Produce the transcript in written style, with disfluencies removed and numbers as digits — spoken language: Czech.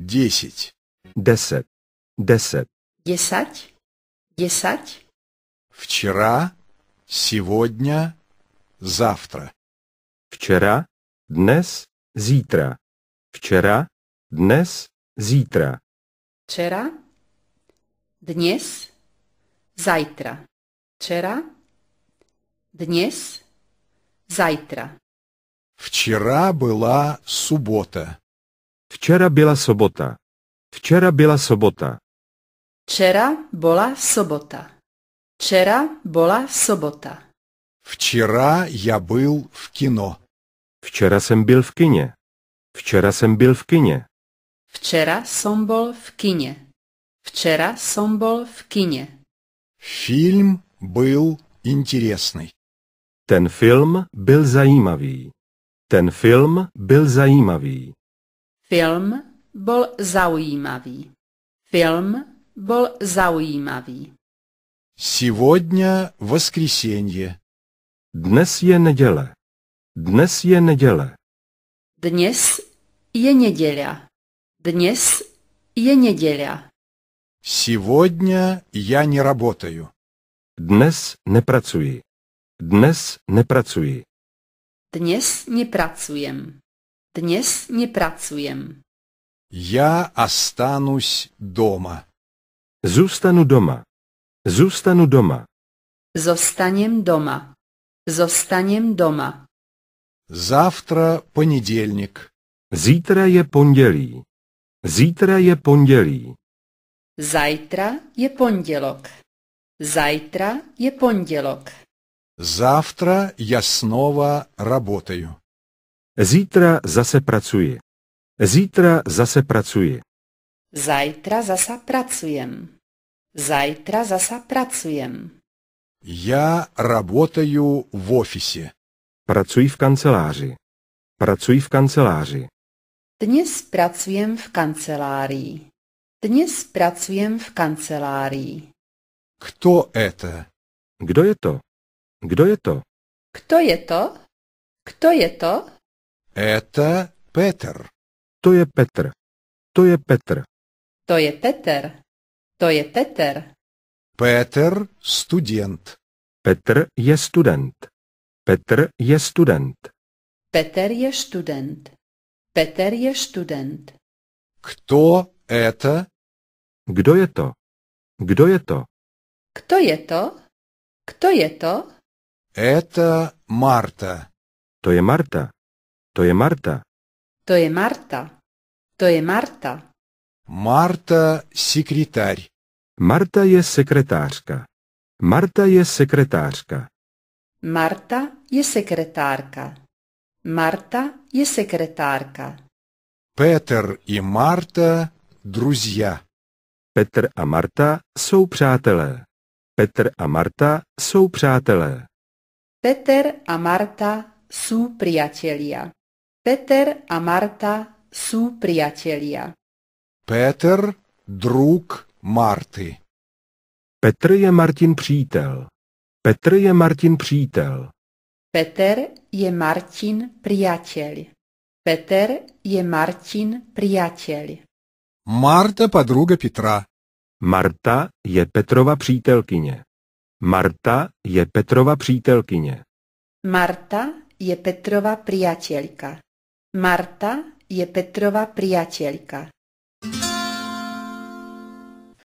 10, 10, 10, 10, 10, вчера, сегодня, завтра. včera, dnes, zítra. Včera, dnes, zítra. včera, dnes, zajtra. Včera, dnes, zajtra. Вчера была суббота. Včera byla sobota. Včera byla sobota. Včera bola sobota. Včera bola sobota. Вчера я был в кино. Včera jsem byl v kině. Včera jsem byl v kině. Včera som bol v kine. Včera som bol v kine. Фильм был интересный. Ten film byl zajímavý. Ten film byl zajímavý. Film bol zaujímavý. Film bol zaujímavý. Сегодня воскресенье. Dnes je neděle. Dnes je neděle. Dnes je nedeľa. Dnes je nedeľa. Сегодня я не работаю. Dnes nepracuji. Dnes nepracuji. Dnes nepracujem. Dnes nepracujem. Я останусь дома. Zůstanu doma. Zůstanu doma. Zostanem doma. Zostanem doma. Завтра понедельник. Zítra je pondělí. Zítra je pondělí. Zajtra je pondelok. Zajtra je pondelok. Завтра я снова работаю. Zítra zase pracuji. Zítra zase pracuji. Zajtra zasa pracujem. Zajtra zasa pracujem. Я работаю в офисе. Pracuji v kanceláři. Pracuji v kanceláři. Dnes pracujem v kancelárii. Dnes pracujem v kancelárii. Кто это? Kdo je to? Kdo je to? Kto je to? Kto je to? Это Петр. To je Petr. To je Petr. To je Peter. To je Peter. Петр – студент. Petr je student. Petr je student. Peter je študent. Peter je študent. Кто это? Kdo je to? Kdo je to? Kto je to? Kto je to? Это Марта. To je Marta. To je Marta. To je Marta. To je Marta. Марта – секретарь. Marta je sekretářka. Marta je sekretářka. Marta je sekretárka. Marta je sekretárka. Петр и Марта – друзья. Petr a Marta jsou přátelé. Petr a Marta jsou přátelé. Peter a Marta sú priatelia. Peter a Marta sú priatelia. Петр – друг Марты. Petr je Martin přítel. Petr je Martin přítel. Peter je Martin priateľ. Peter je Martin priateľ. Марта – подруга Петра. Marta je Petrova přítelkyně. Marta je Petrova přítelkyně. Marta je Petrova priateľka. Marta je Petrova priateľka.